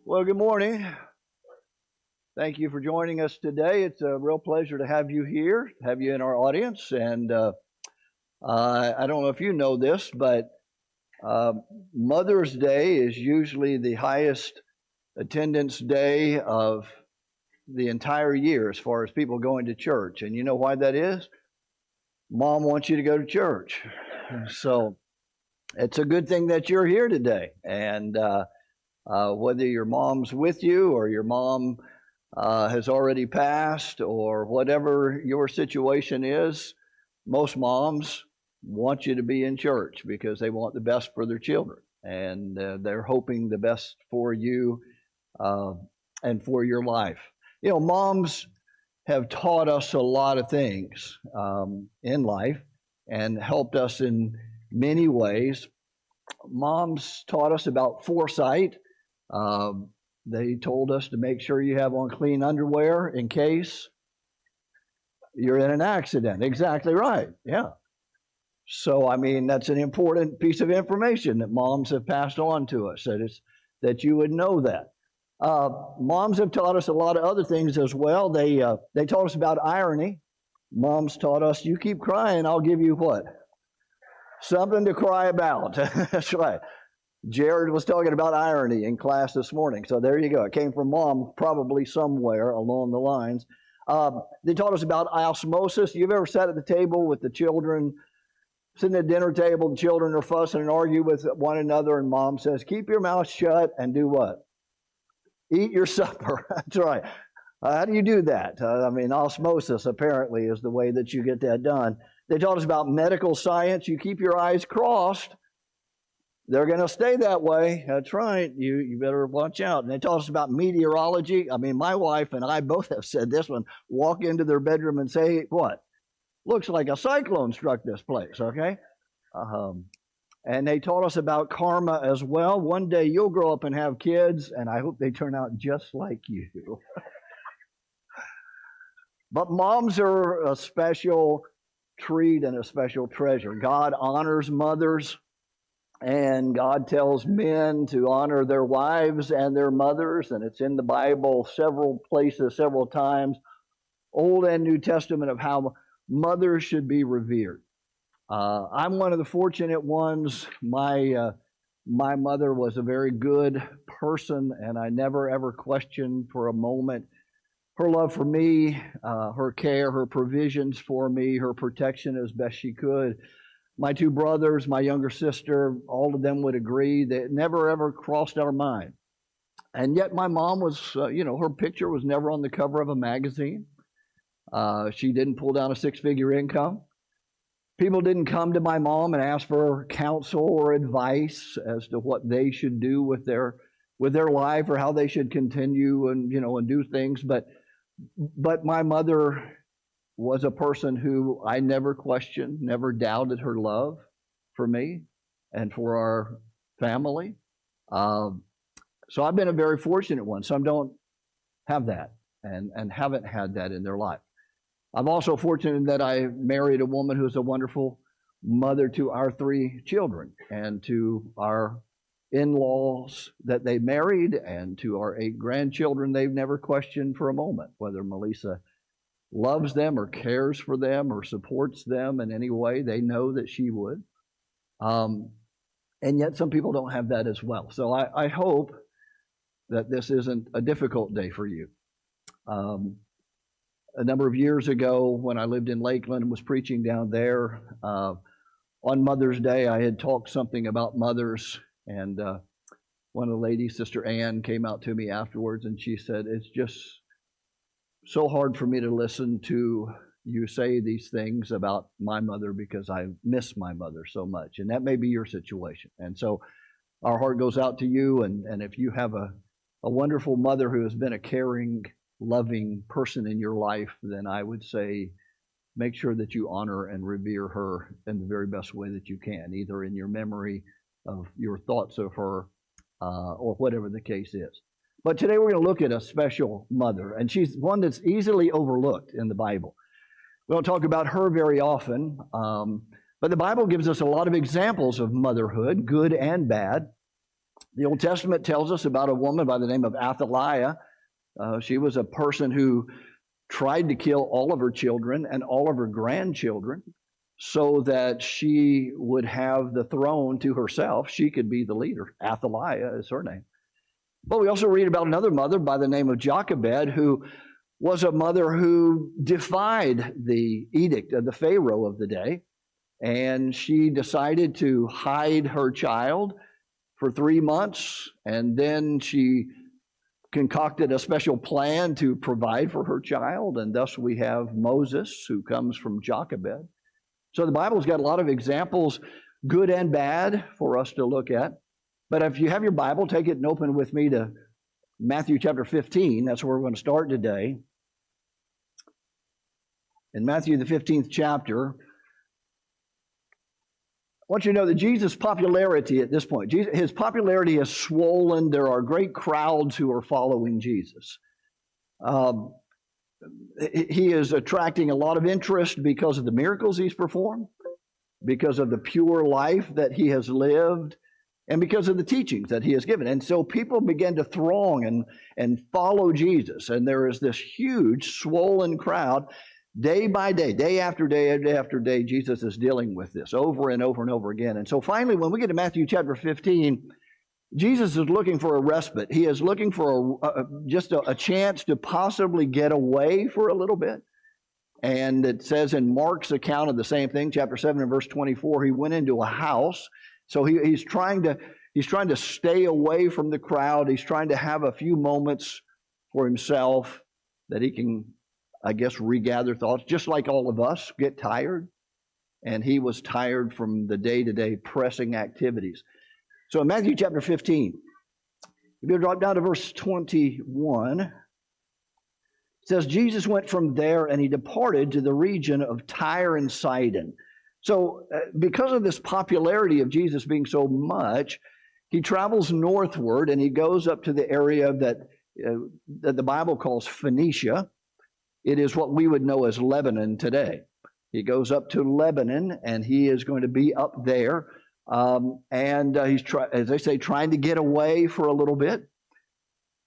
Well, good morning. Thank you for joining us today. It's a real pleasure to have you here, have you in our audience. And I don't know if you know this, but uh, Mother's Day is usually the highest attendance day of the entire year as far as people going to church. And you know why that is? Mom wants you to go to church. So it's a good thing that you're here today. And whether your mom's with you or your mom has already passed or whatever your situation is, most moms want you to be in church because they want the best for their children. And they're hoping the best for you uh, and for your life. You know, moms have taught us a lot of things in life and helped us in many ways. Moms taught us about foresight. Um, they told us to make sure you have on clean underwear in case you're in an accident. Exactly right. Yeah. So, I mean, that's an important piece of information that moms have passed on to us. That you would know that. Moms have taught us a lot of other things as well. They taught us about irony. Moms taught us, you keep crying, I'll give you what? Something to cry about. That's right. Jared was talking about irony in class this morning. So there you go. It came from mom, probably somewhere along the lines. They taught us about osmosis. You've ever sat at the table with the children, sitting at the dinner table, the children are fussing and argue with one another, and mom says, keep your mouth shut and do what? Eat your supper. That's right. How do you do that? I mean, osmosis apparently is the way that you get that done. They taught us about medical science. You keep your eyes crossed, they're going to stay that way. That's right. You better watch out. And they taught us about meteorology. I mean, my wife and I both have said this one. Walk into their bedroom and say, what? Looks like a cyclone struck this place, okay? And they taught us about karma as well. One day you'll grow up and have kids, and I hope they turn out just like you. But moms are a special treat and a special treasure. God honors mothers. And God tells men to honor their wives and their mothers, and it's in the Bible several places, several times, Old and New Testament, of how mothers should be revered. I'm one of the fortunate ones. My mother was a very good person, and I never ever questioned for a moment her love for me, her care, her provisions for me, her protection as best she could. My two brothers, my younger sister, all of them would agree that it never ever crossed our mind. And yet my mom was, her picture was never on the cover of a magazine. She didn't pull down a six-figure income. People didn't come to my mom and ask for counsel or advice as to what they should do with their life or how they should continue and do things. But my mother was a person who I never questioned, never doubted her love for me and for our family. So I've been a very fortunate one. Some don't have that and haven't had that in their life. I'm also fortunate that I married a woman who's a wonderful mother to our three children and to our in-laws that they married and to our 8 grandchildren. They've never questioned for a moment whether Melissa loves them or cares for them or supports them in any way. They know that she would. And yet some people don't have that as well. So I hope that this isn't a difficult day for you. A number of years ago when I lived in Lakeland and was preaching down there, on Mother's Day, I had talked something about mothers, and one of the ladies, Sister Ann, came out to me afterwards and she said, it's just so hard for me to listen to you say these things about my mother because I miss my mother so much. And that may be your situation. And so our heart goes out to you. And if you have a wonderful mother who has been a caring, loving person in your life, then I would say make sure that you honor and revere her in the very best way that you can, either in your memory of your thoughts of her or whatever the case is. But today we're going to look at a special mother, and she's one that's easily overlooked in the Bible. We don't talk about her very often, but the Bible gives us a lot of examples of motherhood, good and bad. The Old Testament tells us about a woman by the name of Athaliah. She was a person who tried to kill all of her children and all of her grandchildren so that she would have the throne to herself. She could be the leader. Athaliah is her name. But we also read about another mother by the name of Jochebed, who was a mother who defied the edict of the Pharaoh of the day. And she decided to hide her child for 3 months, and then she concocted a special plan to provide for her child, and thus we have Moses, who comes from Jochebed. So the Bible's got a lot of examples, good and bad, for us to look at. But if you have your Bible, take it and open with me to Matthew chapter 15. That's where we're going to start today. In Matthew, the 15th chapter, I want you to know that Jesus' popularity at this point, his popularity has swollen. There are great crowds who are following Jesus. He is attracting a lot of interest because of the miracles he's performed, because of the pure life that he has lived, and because of the teachings that he has given. And so people begin to throng and follow Jesus. And there is this huge swollen crowd. Day by day, day after day, day after day, Jesus is dealing with this over and over and over again. And so finally, when we get to Matthew chapter 15, Jesus is looking for a respite. He is looking for just a chance to possibly get away for a little bit. And it says in Mark's account of the same thing, chapter 7 and verse 24, he went into a house. So he's trying to stay away from the crowd. He's trying to have a few moments for himself that he can, I guess, regather thoughts, just like all of us get tired. And he was tired from the day-to-day pressing activities. So in Matthew chapter 15, if you drop down to verse 21, it says, Jesus went from there and he departed to the region of Tyre and Sidon. So because of this popularity of Jesus being so much, he travels northward and he goes up to the area that the Bible calls Phoenicia. It is what we would know as Lebanon today. He goes up to Lebanon, and he is going to be up there. He's, as they say, trying to get away for a little bit.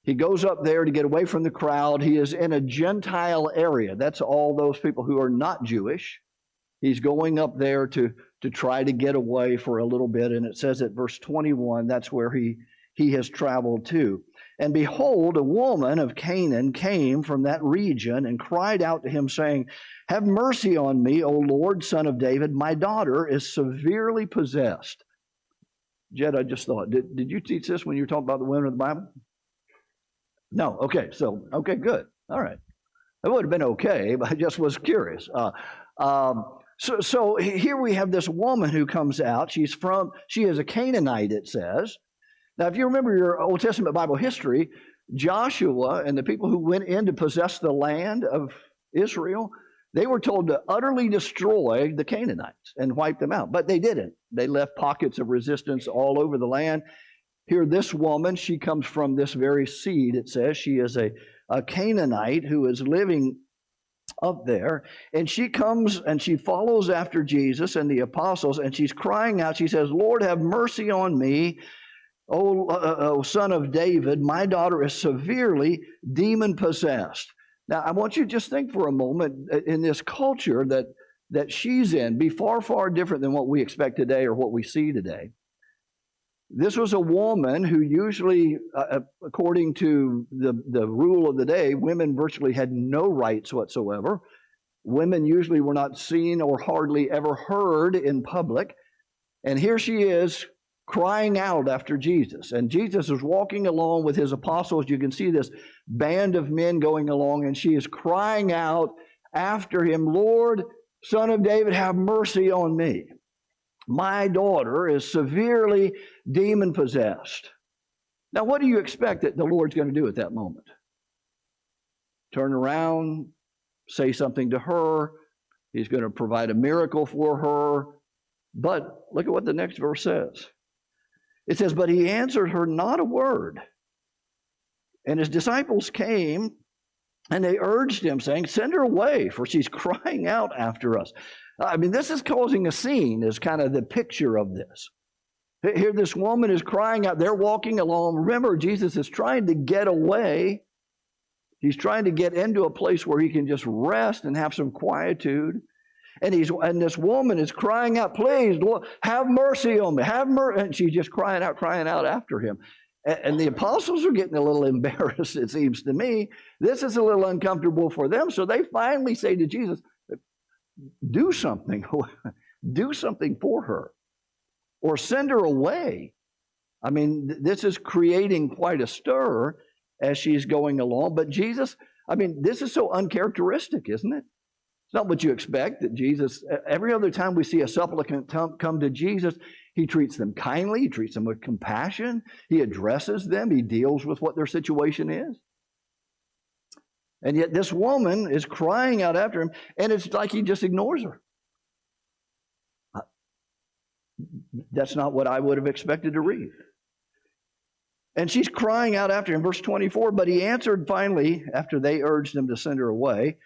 He goes up there to get away from the crowd. He is in a Gentile area. That's all those people who are not Jewish. He's going up there to try to get away for a little bit. And it says at verse 21, that's where he has traveled to. And behold, a woman of Canaan came from that region and cried out to him, saying, have mercy on me, O Lord, Son of David. My daughter is severely possessed. Jed, I just thought, did you teach this when you were talking about the women of the Bible? No. Okay, okay, good. All right. It would have been okay, but I just was curious. So here we have this woman who comes out. She is a Canaanite, it says. Now, if you remember your Old Testament Bible history, Joshua and the people who went in to possess the land of Israel, they were told to utterly destroy the Canaanites and wipe them out. But they didn't. They left pockets of resistance all over the land. Here, this woman, she comes from this very seed, it says. She is a Canaanite who is living up there. And she comes and she follows after Jesus and the apostles, and she's crying out. She says, Lord, have mercy on me. O son of David, my daughter is severely demon-possessed. Now, I want you to just think for a moment in this culture that she's in, be far, far different than what we expect today or what we see today. This was a woman who usually, according to the rule of the day, women virtually had no rights whatsoever. Women usually were not seen or hardly ever heard in public. And here she is, crying out after Jesus. And Jesus is walking along with his apostles. You can see this band of men going along, and she is crying out after him, Lord, Son of David, have mercy on me. My daughter is severely demon-possessed. Now, what do you expect that the Lord's going to do at that moment? Turn around, say something to her. He's going to provide a miracle for her. But look at what the next verse says. It says, but he answered her not a word. And his disciples came, and they urged him, saying, send her away, for she's crying out after us. I mean, this is causing a scene, is kind of the picture of this. Here this woman is crying out. They're walking along. Remember, Jesus is trying to get away. He's trying to get into a place where he can just rest and have some quietude. And this woman is crying out, please, Lord, have mercy on me. Have mercy. And she's just crying out after him. And the apostles are getting a little embarrassed, it seems to me. This is a little uncomfortable for them. So they finally say to Jesus, do something. Do something for her. Or send her away. I mean, this is creating quite a stir as she's going along. But Jesus, I mean, this is so uncharacteristic, isn't it? It's not what you expect that Jesus, every other time we see a supplicant come to Jesus, he treats them kindly, he treats them with compassion, he addresses them, he deals with what their situation is. And yet this woman is crying out after him, and it's like he just ignores her. That's not what I would have expected to read. And she's crying out after him, verse 24, but he answered finally, after they urged him to send her away,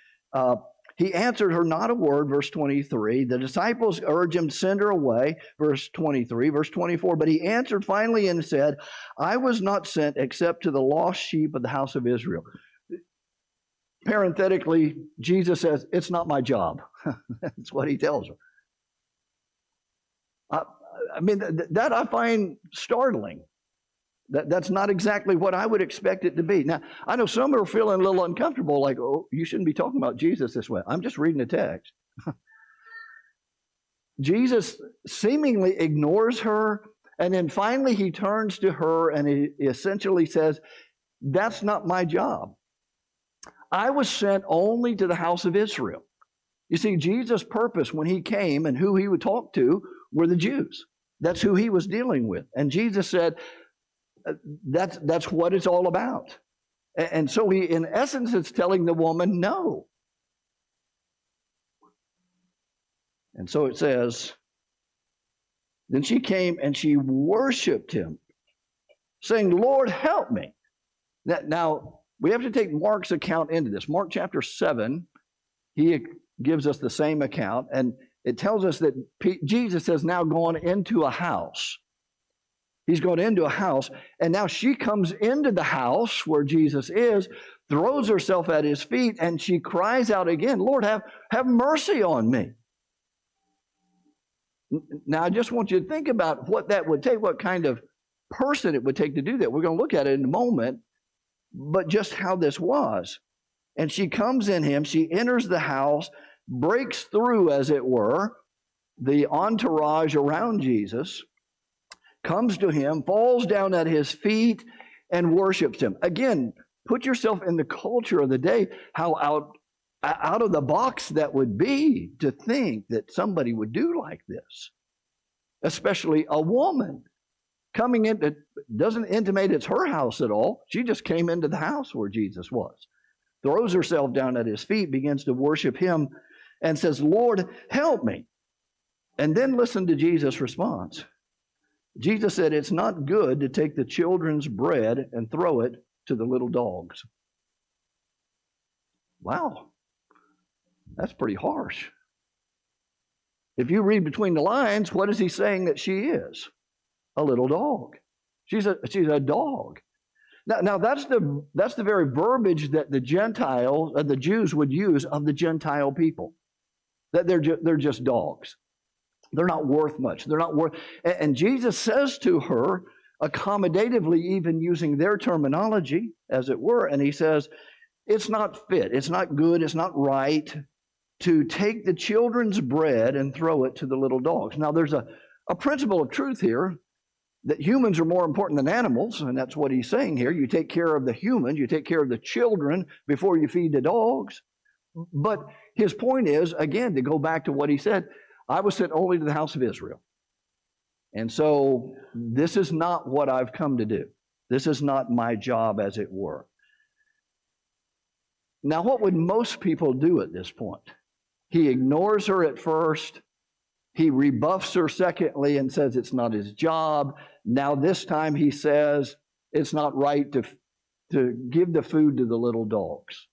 he answered her not a word, verse 23. The disciples urged him to send her away, verse 23. Verse 24, but he answered finally and said, I was not sent except to the lost sheep of the house of Israel. Parenthetically, Jesus says, it's not my job. That's what he tells her. I mean, that I find startling. That's not exactly what I would expect it to be. Now, I know some are feeling a little uncomfortable, like, oh, you shouldn't be talking about Jesus this way. I'm just reading the text. Jesus seemingly ignores her, and then finally he turns to her and he essentially says, that's not my job. I was sent only to the house of Israel. You see, Jesus' purpose when he came and who he would talk to were the Jews. That's who he was dealing with. And Jesus said, that's what it's all about. And so he, in essence, is telling the woman no. And so it says, then she came and she worshiped him, saying, Lord, help me. Now, we have to take Mark's account into this. Mark chapter 7, he gives us the same account, and it tells us that Jesus has now gone into a house. He's gone into a house, and now she comes into the house where Jesus is, throws herself at his feet, and she cries out again, Lord, have mercy on me. Now, I just want you to think about what that would take, what kind of person it would take to do that. We're going to look at it in a moment, but just how this was. And she comes in him, she enters the house, breaks through, as it were, the entourage around Jesus, comes to him, falls down at his feet, and worships him. Again, put yourself in the culture of the day, how out of the box that would be to think that somebody would do like this, especially a woman coming in that doesn't intimate it's her house at all. She just came into the house where Jesus was, throws herself down at his feet, begins to worship him, and says, Lord, help me. And then listen to Jesus' response. Jesus said, it's not good to take the children's bread and throw it to the little dogs. Wow, that's pretty harsh. If you read between the lines, what is he saying that she is? A little dog. She's a dog. Now that's the very verbiage that the Jews would use of the Gentile people. That they're just dogs. They're not worth much. They're not worth. And Jesus says to her, accommodatively, even using their terminology, as it were, and he says, it's not fit, it's not good, it's not right to take the children's bread and throw it to the little dogs. Now, there's a principle of truth here that humans are more important than animals, and that's what he's saying here. You take care of the humans, you take care of the children before you feed the dogs. But his point is, again, to go back to what he said, I was sent only to the house of Israel. And so this is not what I've come to do. This is not my job, as it were. Now, what would most people do at this point? He ignores her at first. He rebuffs her secondly and says it's not his job. Now this time he says it's not right to give the food to the little dogs.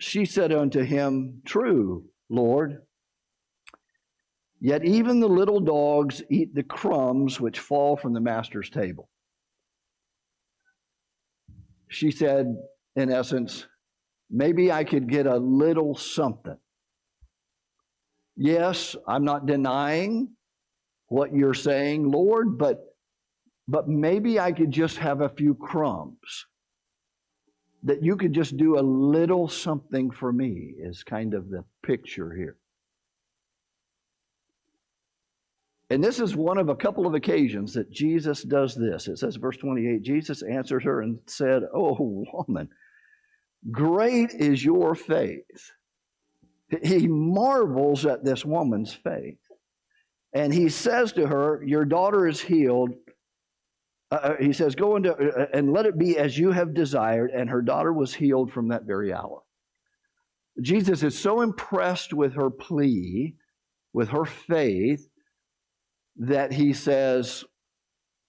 She said unto him, true, Lord. Yet even the little dogs eat the crumbs which fall from the master's table. She said, in essence, maybe I could get a little something. Yes, I'm not denying what you're saying, Lord, but maybe I could just have a few crumbs. That you could just do a little something for me is kind of the picture here. And this is one of a couple of occasions that Jesus does this. It says, verse 28, Jesus answered her and said, "Oh, woman, great is your faith." He marvels at this woman's faith. And he says to her, "Your daughter is healed." He says, "Go into and let it be as you have desired." And her daughter was healed from that very hour. Jesus is so impressed with her plea, with her faith, that he says,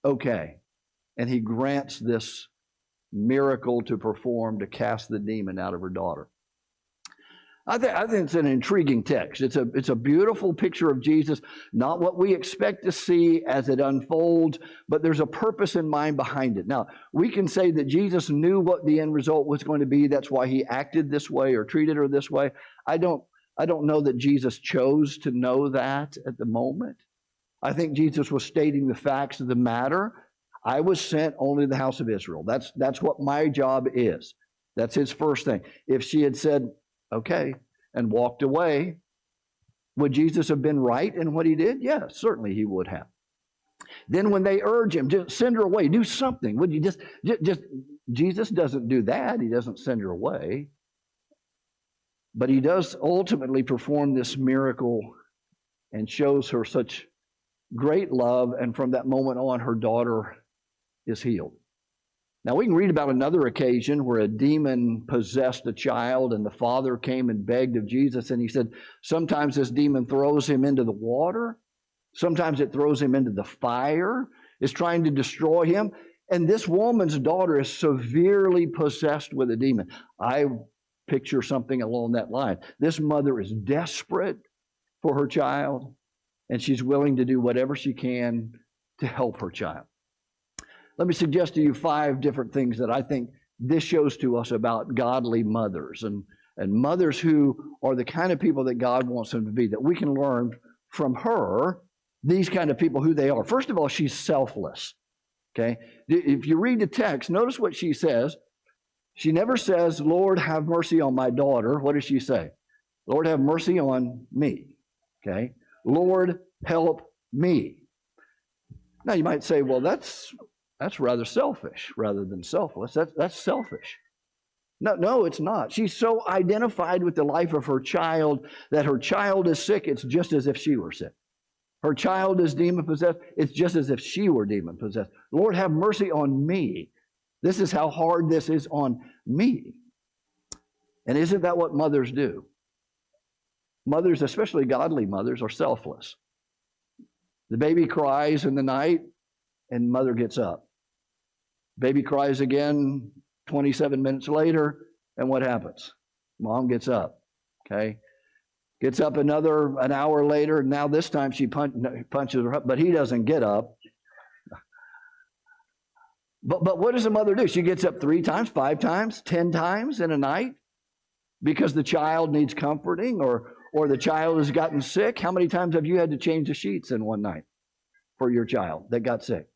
okay. And he grants this miracle to perform to cast the demon out of her daughter. I think it's an intriguing text. It's a beautiful picture of Jesus, not what we expect to see as it unfolds, but there's a purpose in mind behind it. Now, we can say that Jesus knew what the end result was going to be. That's why he acted this way or treated her this way. I don't know that Jesus chose to know that at the moment. I think Jesus was stating the facts of the matter. I was sent only to the house of Israel. That's what my job is. That's his first thing. If she had said, okay, and walked away, would Jesus have been right in what he did? Yes, certainly he would have. Then when they urge him, just send her away, do something. Would you just Jesus doesn't do that. He doesn't send her away. But he does ultimately perform this miracle and shows her such great love. And from that moment on, her daughter is healed. Now, we can read about another occasion where a demon possessed a child and the father came and begged of Jesus. And he said, sometimes this demon throws him into the water. Sometimes it throws him into the fire. It's trying to destroy him. And this woman's daughter is severely possessed with a demon. I picture something along that line. This mother is desperate for her child, and she's willing to do whatever she can to help her child. Let me suggest to you 5 different things that I think this shows to us about godly mothers and mothers who are the kind of people that God wants them to be, that we can learn from her, these kind of people, who they are. First of all, she's selfless, okay? If you read the text, notice what she says. She never says, "Lord, have mercy on my daughter." What does she say? "Lord, have mercy on me," okay? "Lord, help me." Now, you might say, well, that's rather selfish rather than selfless. That's selfish. No, it's not. She's so identified with the life of her child that her child is sick. It's just as if she were sick. Her child is demon-possessed. It's just as if she were demon-possessed. "Lord, have mercy on me. This is how hard this is on me." And isn't that what mothers do? Mothers, especially godly mothers, are selfless. The baby cries in the night, and mother gets up. Baby cries again 27 minutes later, and what happens? Mom gets up, okay? Gets up an hour later, and now this time she punches her up, but he doesn't get up. But what does a mother do? She gets up 3 times, 5 times, 10 times in a night because the child needs comforting or the child has gotten sick. How many times have you had to change the sheets in one night for your child that got sick?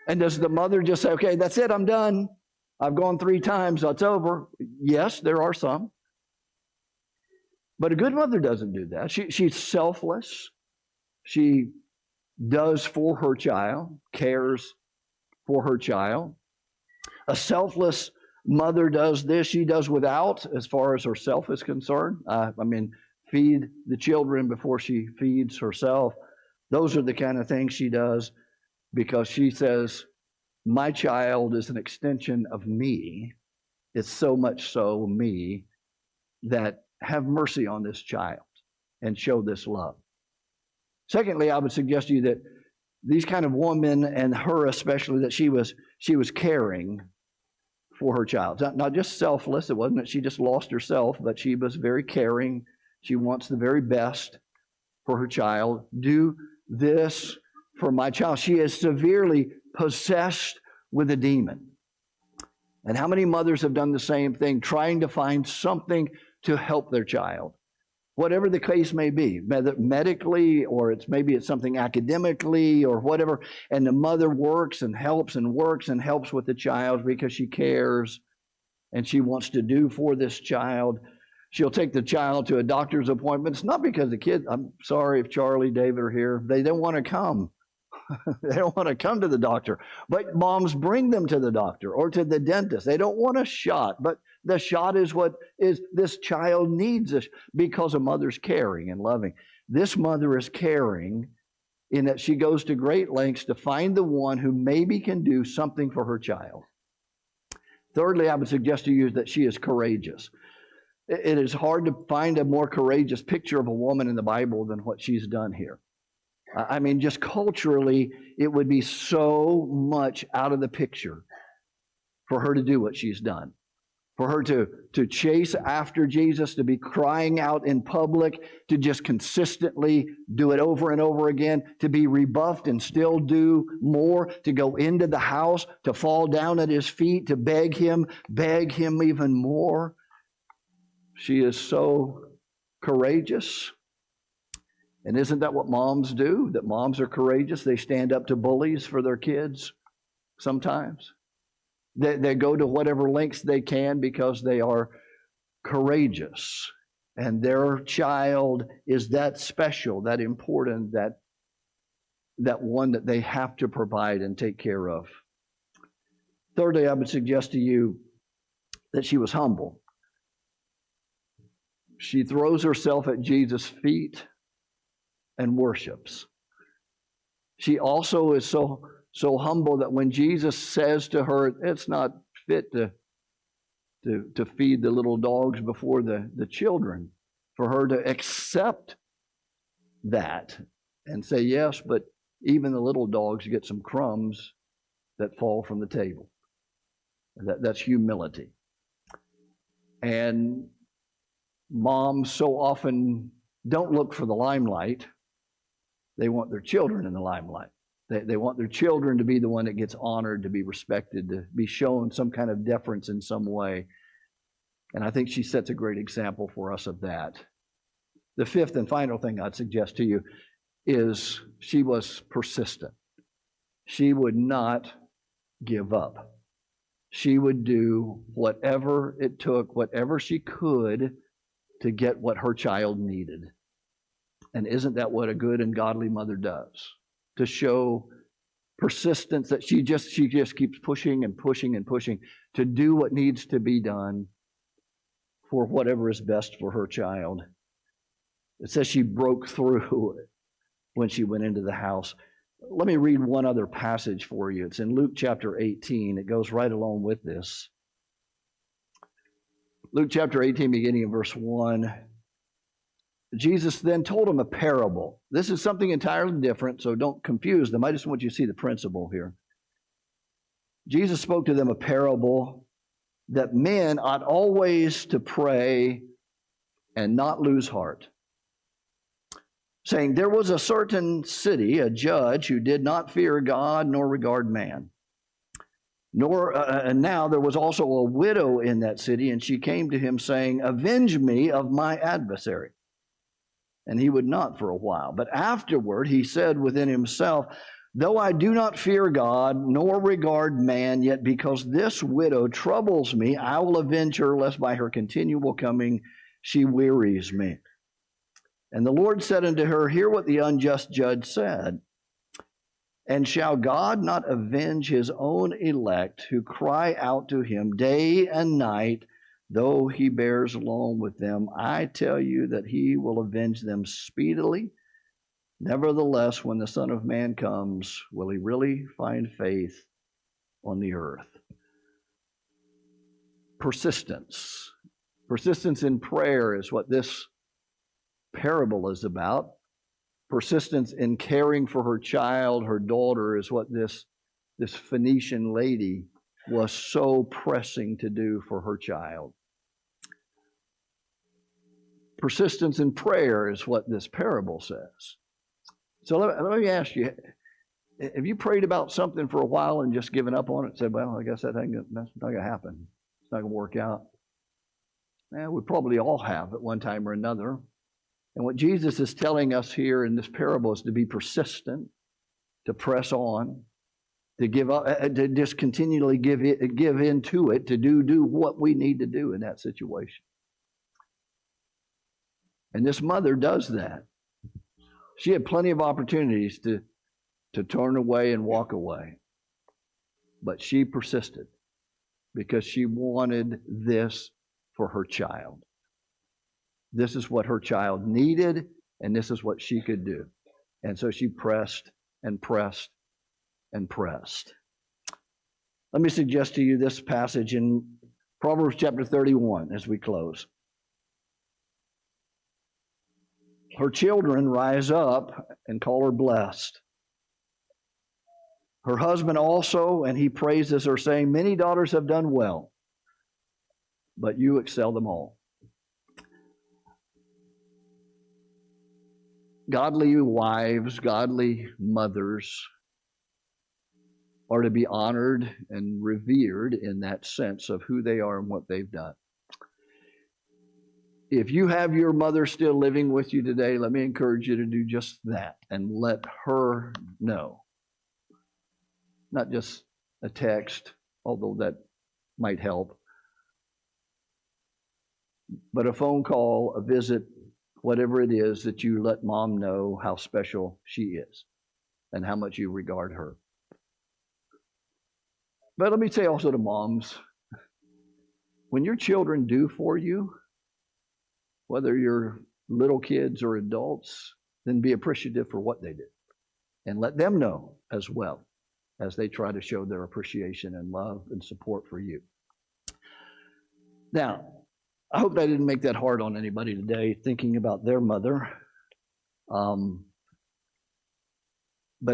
And does the mother just say, okay, that's it, I'm done. I've gone 3 times, that's over? Yes, there are some. But a good mother doesn't do that. She's selfless. She does for her child, cares for her child. A selfless mother does this. She does without, as far as herself is concerned. Feed the children before she feeds herself. Those are the kind of things she does because she says, my child is an extension of me. It's so much so me that have mercy on this child and show this love. Secondly, I would suggest to you that these kind of women, and her especially, that she was caring for her child. Not just selfless. It wasn't that she just lost herself, but she was very caring. She wants the very best for her child. Do this for my child. She is severely possessed with a demon. And how many mothers have done the same thing, trying to find something to help their child? Whatever the case may be, medically, or maybe it's something academically or whatever, and the mother works and helps and works and helps with the child because she cares and she wants to do for this child. She'll take the child to a doctor's appointment. It's not because the kid, I'm sorry if Charlie, David are here, they don't want to come. They don't want to come to the doctor. But moms bring them to the doctor or to the dentist. They don't want a shot, but the shot is what is this child needs because a mother's caring and loving. This mother is caring in that she goes to great lengths to find the one who maybe can do something for her child. Thirdly, I would suggest to you that she is courageous. It is hard to find a more courageous picture of a woman in the Bible than what she's done here. I mean, just culturally, it would be so much out of the picture for her to do what she's done. For her to chase after Jesus, to be crying out in public, to just consistently do it over and over again, to be rebuffed and still do more, to go into the house, to fall down at his feet, to beg him even more. She is so courageous. And isn't that what moms do? That moms are courageous? They stand up to bullies for their kids sometimes. They go to whatever lengths they can because they are courageous. And their child is that special, that important, that one that they have to provide and take care of. Thirdly, I would suggest to you that she was humble. She throws herself at Jesus' feet and worships. She also is so humble that when Jesus says to her, it's not fit to feed the little dogs before the children, for her to accept that and say, yes, but even the little dogs get some crumbs that fall from the table. That's humility. And moms so often don't look for the limelight. They want their children in the limelight. They want their children to be the one that gets honored, to be respected, to be shown some kind of deference in some way. And I think she sets a great example for us of that. The fifth and final thing I'd suggest to you is she was persistent. She would not give up. She would do whatever it took, whatever she could to get what her child needed. And isn't that what a good and godly mother does? To show persistence, that she just keeps pushing and pushing and pushing to do what needs to be done for whatever is best for her child. It says she broke through when she went into the house. Let me read one other passage for you. It's in Luke chapter 18. It goes right along with this. Luke chapter 18, beginning in verse 1. Jesus then told him a parable. This is something entirely different, so don't confuse them. I just want you to see the principle here. Jesus spoke to them a parable that men ought always to pray and not lose heart, saying, there was a certain city, a judge, who did not fear God nor regard man. And now there was also a widow in that city, and she came to him saying, avenge me of my adversary. And he would not for a while. But afterward he said within himself, though I do not fear God nor regard man, yet because this widow troubles me, I will avenge her, lest by her continual coming she wearies me. And the Lord said unto her, hear what the unjust judge said. And shall God not avenge his own elect, who cry out to him day and night, though he bears along with them? I tell you that he will avenge them speedily. Nevertheless, when the Son of Man comes, will he really find faith on the earth? Persistence. Persistence in prayer is what this parable is about. Persistence in caring for her child, her daughter, is what this Phoenician lady was so pressing to do for her child. Persistence in prayer is what this parable says. So let me ask you, have you prayed about something for a while and just given up on it and said, well, I guess that's not going to happen. It's not going to work out. We probably all have at one time or another. And what Jesus is telling us here in this parable is to be persistent, to press on, to give up, to just continually give into it, to do what we need to do in that situation. And this mother does that. She had plenty of opportunities to turn away and walk away. But she persisted because she wanted this for her child. This is what her child needed, and this is what she could do. And so she pressed and pressed and pressed. Let me suggest to you this passage in Proverbs chapter 31 as we close. Her children rise up and call her blessed. Her husband also, and he praises her, saying, many daughters have done well, but you excel them all. Godly wives, godly mothers are to be honored and revered in that sense of who they are and what they've done. If you have your mother still living with you today, let me encourage you to do just that and let her know. Not just a text, although that might help, but a phone call, a visit, whatever it is, that you let mom know how special she is and how much you regard her. But let me say also to moms, when your children do for you, whether you're little kids or adults, then be appreciative for what they did. And let them know as well as they try to show their appreciation and love and support for you. Now, I hope I didn't make that hard on anybody today, thinking about their mother. But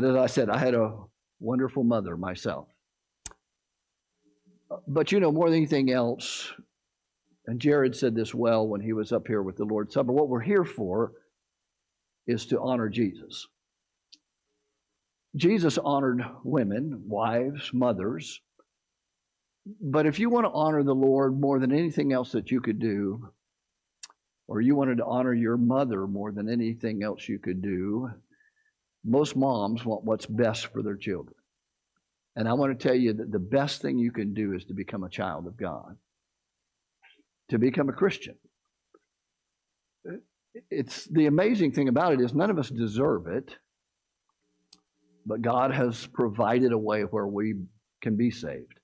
as I said, I had a wonderful mother myself. But more than anything else, and Jared said this well when he was up here with the Lord's Supper, what we're here for is to honor Jesus. Jesus honored women, wives, mothers. But if you want to honor the Lord more than anything else that you could do, or you wanted to honor your mother more than anything else you could do, most moms want what's best for their children. And I want to tell you that the best thing you can do is to become a child of God, to become a Christian. It's the amazing thing about it is none of us deserve it, but God has provided a way where we can be saved.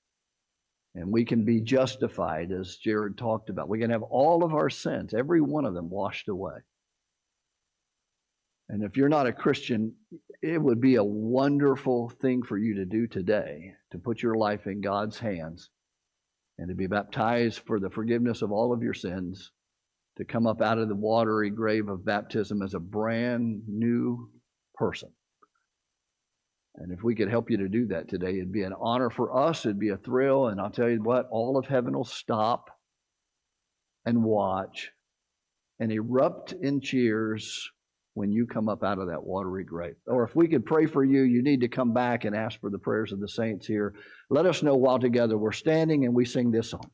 And we can be justified, as Jared talked about. We can have all of our sins, every one of them, washed away. And if you're not a Christian, it would be a wonderful thing for you to do today, to put your life in God's hands and to be baptized for the forgiveness of all of your sins, to come up out of the watery grave of baptism as a brand new person. And if we could help you to do that today, it'd be an honor for us. It'd be a thrill. And I'll tell you what, all of heaven will stop and watch and erupt in cheers when you come up out of that watery grave. Or if we could pray for you, you need to come back and ask for the prayers of the saints here. Let us know while together we're standing and we sing this song.